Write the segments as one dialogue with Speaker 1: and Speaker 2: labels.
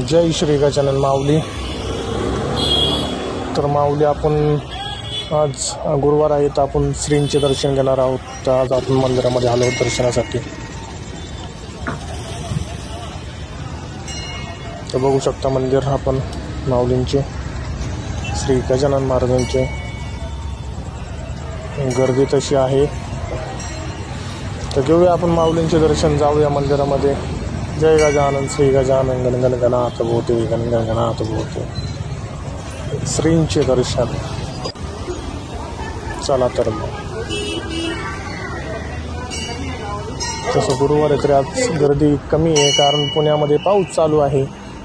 Speaker 1: जय श्री गजानन माऊली. तर माऊली आपण आज गुरुवार आहे तर आपण श्रींचे दर्शन घेणार आहोत. तर आज आपण मंदिरामध्ये आलो दर्शनासाठी. तर बघू शकता मंदिर आपण माऊलींचे श्री गजानन महाराजांचे. गर्दी तशी आहे. तर घेऊया आपण माऊलींचे दर्शन, जाऊया मंदिरामध्ये. जय गजानन श्री गजानन गण गण गणात भोते गण गण गणात भोते. श्रींचे दर्शन. चला तर मग. तसं गुरुवार आहे तरी आज गर्दी कमी आहे, कारण पुण्यामध्ये पाऊस चालू आहे,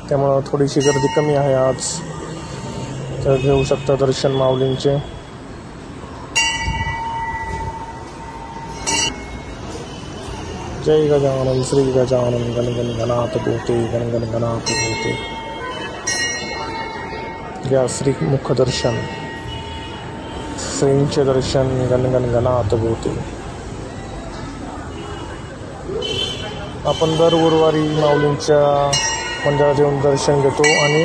Speaker 1: त्यामुळं थोडीशी गर्दी कमी आहे आज. तर घेऊ शकता दर्शन माऊलींचे. जय गजानन श्री गजानन गण गण गणात भोते गण गण गणात भोते. घ्या श्री मुख दर्शन. श्रींचे दर्शन गण गण गणात भोते. आपण दर गुरुवारी माऊलींच्या मंदिरात येऊन दर्शन घेतो आणि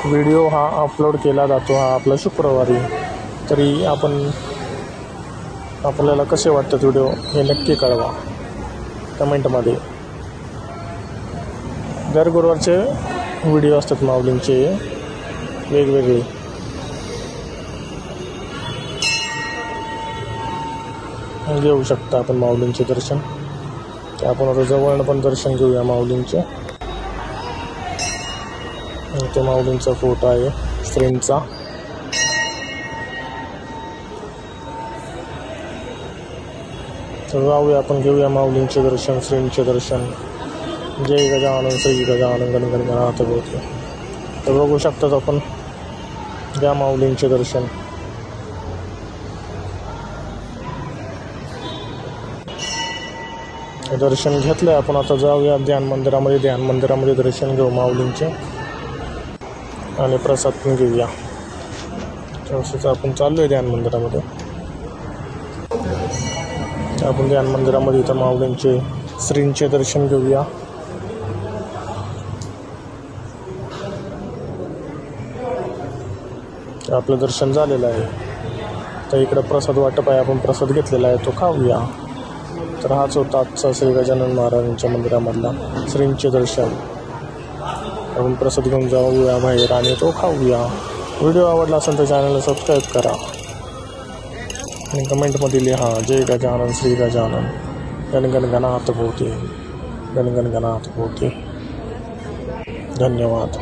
Speaker 1: व्हिडिओ हा अपलोड केला जातो. हा आपला शुक्रवारी. तरी आपल्याला कसे वाटतात व्हिडिओ हे नक्की कळवा कमेंटमध्ये. दर गुरुवारचे व्हिडिओ असतात माऊलींचे वेगवेगळे. घेऊ शकता आपण माऊलींचे दर्शन. ते आपण आता जवळनं पण दर्शन घेऊया माऊलींचे. ते माऊलींचा फोटो आहे श्रींचा. तर जाऊया आपण, घेऊया माऊलींचे दर्शन, श्रींचे दर्शन. जय गजानन श्री गजानन गण गण गणात भोते. तर बघू शकतात आपण. घ्या माऊलींचे दर्शन. दर्शन घेतलंय आपण. आता जाऊया ध्यान मंदिरामध्ये दर्शन घेऊ माऊलींचे आणि प्रसाद पण घेऊया. तसंच आपण चाललोय ध्यान मंदिरामध्ये. आपण ध्यान मंदिरामध्ये इथं माऊलींचे श्रींचे दर्शन घेऊया. आपलं दर्शन झालेलं आहे. तर इकडं प्रसाद वाटप आहे, आपण प्रसाद घेतलेला आहे, तो खाऊया. तर हाच होता आजचा श्री गजानन महाराजांच्या मंदिरामधला श्रींचे दर्शन. आपण प्रसाद घेऊन जाऊया बाहेर आणि तो खाऊया. व्हिडिओ आवडला असेल तर चॅनलला सबस्क्राईब करा आणि कमेंटमध्ये लिहा जय गजानन श्री गजानन गण गण गणात भोते गण गण गणात भोते. धन्यवाद.